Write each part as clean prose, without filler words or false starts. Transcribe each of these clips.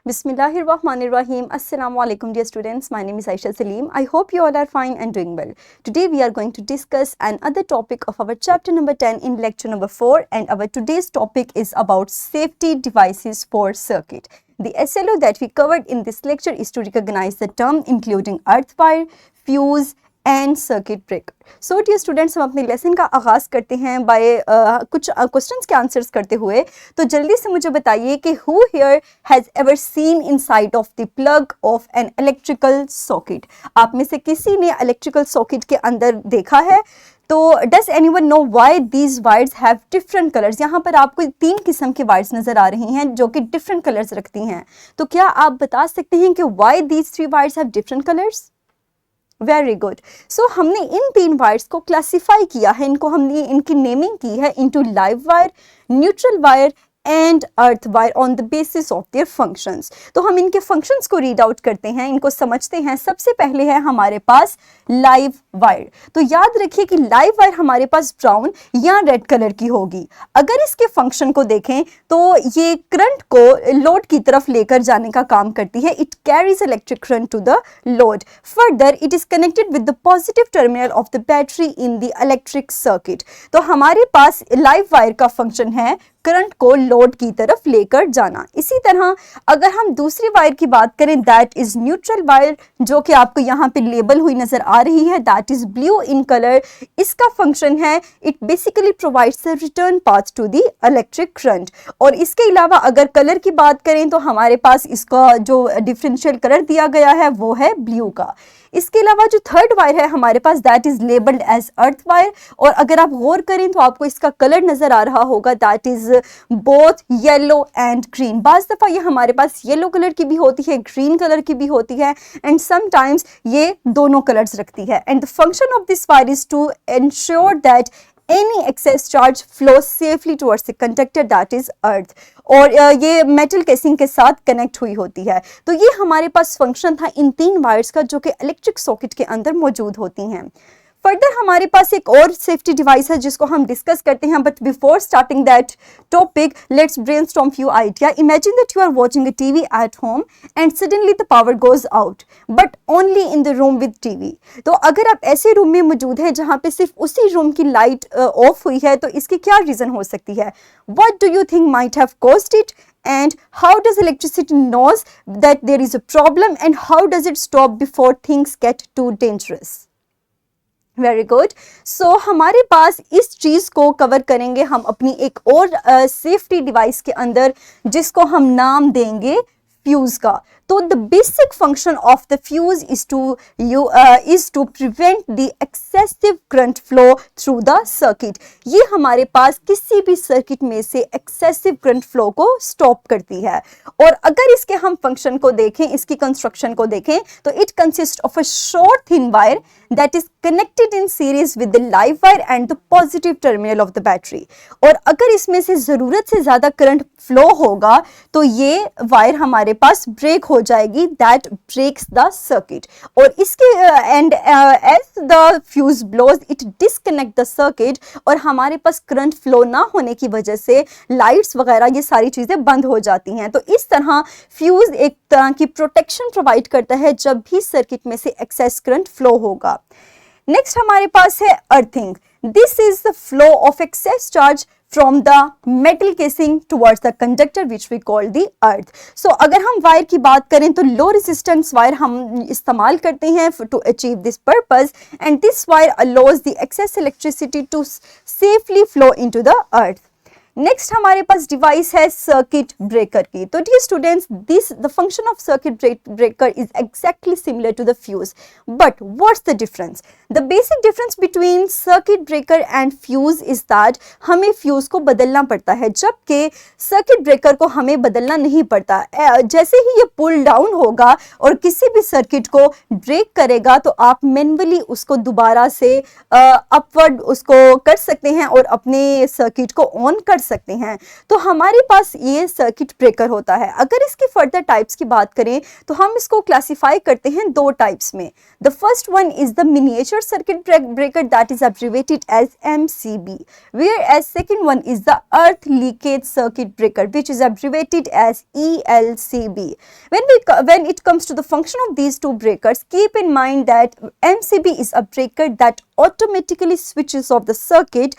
Bismillahirrahmanirrahim. Assalamu alaikum dear students. My name is Aisha Salim. I hope you all are fine and doing well. Today we are going to discuss another topic of our chapter number 10 in lecture number 4, and our today's topic is about safety devices for circuit. The SLO that we covered in this lecture is to recognize the term including earth wire, fuse and circuit breaker. So dear students, हम अपने lesson का आगाज़ करते हैं bye कुछ questions के answers करते हुए. तो जल्दी से मुझे बताइए कि who here has ever seen inside of the plug of an electrical socket. आप में से किसी ने इलेक्ट्रिकल सॉकेट के अंदर देखा है? तो does anyone know why these wires have different colours. यहाँ पर आपको 3 किस्म के वायर्स नज़र आ रही हैं जो कि डिफरेंट कलर्स रखती हैं. तो क्या आप बता सकते हैं कि why these 3 wires have different colours? Very good. So हमने इन 3 वायर्स को क्लासिफाई किया है, हमने इनकी नेमिंग की है into live wire, neutral wire and earth wire on the basis of their functions. तो हम इनके फंक्शंस को रीड आउट करते हैं, इनको समझते हैं. सबसे पहले है हमारे पास लाइव वायर. तो याद रखिए कि लाइव वायर हमारे पास ब्राउन या रेड कलर की होगी. अगर इसके फंक्शन को देखें तो ये करंट को लोड की तरफ लेकर जाने का काम करती है. It carries electric current to the load. Further it is connected with the positive terminal of the battery in the electric circuit. तो हमारे पास लाइव वायर का फंक्शन है करंट को लोड की तरफ लेकर जाना. इसी तरह अगर हम दूसरी वायर की बात करें, दैट इज न्यूट्रल वायर, जो कि आपको यहाँ पे लेबल हुई नजर आ रही है, that is blue in colour. इसका फंक्शन है it basically provides the return path to the electric current. और इसके अलावा अगर कलर की बात करें तो हमारे पास इसका जो डिफरेंशियल कलर दिया गया है वो है ब्लू का. इसके अलावा जो थर्ड वायर है हमारे पास, that is labelled as earth wire. और अगर आप गौर करें तो आपको इसका कलर नजर आ रहा होगा, that is both yellow and green. बाज दफा ये हमारे पास येलो कलर की भी होती है, ग्रीन कलर की भी होती है, एंड समटाइम्स ये दोनों कलर्स रखती है. And the function of this wire is to ensure that any excess charge flows safely towards the conductor, that is earth. और ये मेटल केसिंग के साथ कनेक्ट हुई होती है. तो ये हमारे पास फंक्शन था इन 3 वायर्स का जो कि इलेक्ट्रिक सॉकेट के अंदर मौजूद होती हैं. फर्दर हमारे पास एक और सेफ्टी डिवाइस है जिसको हम डिस्कस करते हैं. But before starting that topic, let's brainstorm few idea. Imagine that you are watching a TV at home and suddenly the power goes out, but only in the room with TV. तो अगर आप ऐसे room में मौजूद हैं जहाँ पे सिर्फ उसी रूम की लाइट ऑफ हुई है, तो इसकी क्या रीज़न हो सकती है? What do you think might have caused it, and how does electricity knows that there is a problem, and how does it stop before things get too dangerous? Very good. So हमारे पास इस चीज़ को cover करेंगे हम अपनी एक और safety device के अंदर, जिसको हम नाम देंगे फ्यूज का. तो the basic function of the fuse is to prevent the excessive current flow through the circuit. ये हमारे पास किसी भी सर्किट में से एक्सेसिव करंट फ्लो को स्टॉप करती है. और अगर इसके हम फंक्शन को देखें, इसकी कंस्ट्रक्शन को देखें, तो it consist of a short thin wire that is connected in series with the live wire and the positive terminal of the battery. और अगर इसमें से ज़रूरत से ज़्यादा करंट फ्लो होगा तो ये वायर हमारे पास ब्रेक हो जाएगी, that breaks the circuit. और इसके and as the fuse blows it disconnect the circuit, और हमारे करंट करंट फ्लो ना होने की वजह से लाइट्स वगैरह ये सारी चीज़ें बंद हो जाती हैं. तो इस तरह फ्यूज एक तरह की प्रोटेक्शन प्रोवाइड करता है जब भी सर्किट में से एक्सेस करंट फ्लो होगा. नेक्स्ट हमारे पास है earthing. This is the flow of excess charge from the metal casing towards the conductor which we call the earth. So अगर हम वायर की बात करें तो लो रेजिस्टेंस वायर हम इस्तेमाल करते हैं to achieve this purpose, and this wire allows the excess electricity to safely flow into the earth. Next हमारे पास डिवाइस है सर्किट ब्रेकर की. तो dear students, the function of circuit breaker is exactly similar to the fuse, but what's the difference? The basic difference between circuit breaker and fuse is that हमें fuse को बदलना पड़ता है, जबकि circuit breaker को हमें बदलना नहीं पड़ता. जैसे ही ये पुल डाउन होगा और किसी भी सर्किट को ब्रेक करेगा तो आप मैन्युअली उसको दोबारा से अपवर्ड उसको कर सकते हैं और अपने सर्किट को ऑन कर सकते हैं। तो हमारे पास ये सर्किट ब्रेकर होता है। अगर इसकी फर्दर टाइप्स की बात करें तो हम इसको क्लासिफाई करते हैं दो टाइप्स में। The first one is the miniature circuit breaker that is abbreviated as MCB, whereas second one is the earth leakage circuit breaker which is abbreviated as ELCB. When it comes to the function of these two breakers, keep in mind that MCB is a breaker that automatically switches of the circuit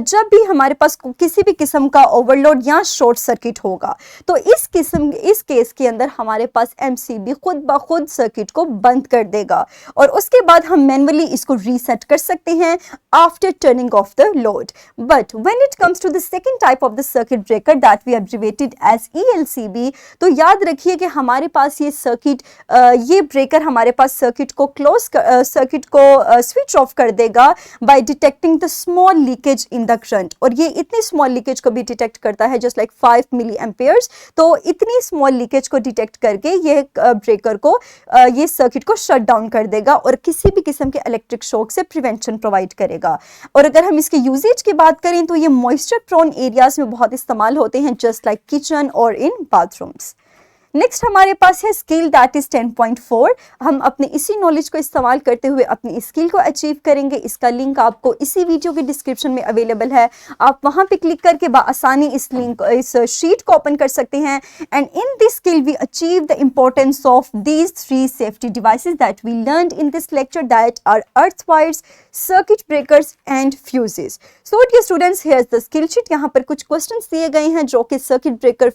जब भी हमारे पास किसी भी किस्म का overload या short circuit होगा तो इस केस के अंदर हमारे पास MCB खुद ब खुद सर्किट को बंद कर देगा और उसके बाद हम मैन्युअली इसको रीसेट कर सकते हैं after turning off the load. But when it comes to the second type of the circuit breaker that we abbreviated as ELCB, तो याद रखिए कि हमारे पास ये सर्किट ये ब्रेकर हमारे पास सर्किट को स्विच ऑफ कर देगा by detecting the small leakage in the current. और ये इतनी स्मॉल लीकेज को भी डिटेक्ट करता है जस्ट लाइक 5 मिली एम्पियर्स। तो इतनी स्मॉल लीकेज को डिटेक्ट करके ये ब्रेकर को ये सर्किट को शट डाउन कर देगा और किसी भी किस्म के इलेक्ट्रिक शॉक से प्रिवेंशन प्रोवाइड करेगा। और अगर हम इसके यूजेज की बात करें तो ये मॉइस्चर प्रोन एरियाज में बहुत इस्तेमाल होते हैं जस्ट लाइक किचन और इन बाथरूम्स। नेक्स्ट हमारे पास है स्किल दैट इज 10.4। हम अपने इसी नॉलेज को इस्तेमाल करते हुए अपनी स्किल को अचीव करेंगे। इसका लिंक आपको इसी वीडियो के डिस्क्रिप्शन में अवेलेबल है, आप वहां पे क्लिक करके आसानी इस शीट को ओपन कर सकते हैं। And in this skill we achieve the importance of these 3 safety devices that we learned in this lecture that are earth wires, circuit breakers and fuses. So dear students, here is the skill sheet. यहाँ पर कुछ questions दिए गए हैं जो कि circuit breaker,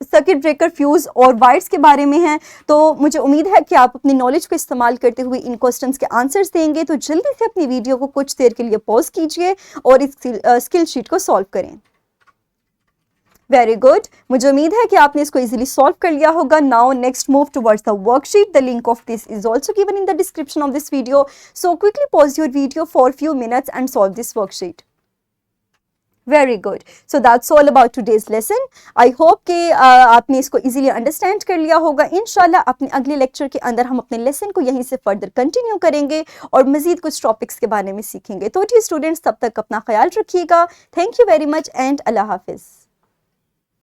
circuit breaker, fuse और wires के बारे में हैं। तो मुझे उम्मीद है कि आप अपनी नॉलेज को इस्तेमाल करते हुए इन क्वेश्चंस के आंसर्स देंगे। तो जल्दी से अपनी वीडियो को कुछ देर के लिए पॉज कीजिए और इस स्किल शीट को सॉल्व करें। वेरी गुड, मुझे उम्मीद है कि आपने इसको इजीली सॉल्व कर लिया होगा। Now next move towards the worksheet. The link of this is also given in the description of this video, so quickly pause your video for few minutes and solve this worksheet. Very good, so that's all about today's lesson. I hope कि आपने इसको easily understand कर लिया होगा। इंशाल्लाह अपने अगले lecture के अंदर हम अपने लेसन को यहीं से फर्दर कंटिन्यू करेंगे और मजीद कुछ टॉपिक्स के बारे में सीखेंगे। तो जी स्टूडेंट्स, तब तक अपना ख्याल रखिएगा। Thank you very much and Allah हाफिज़।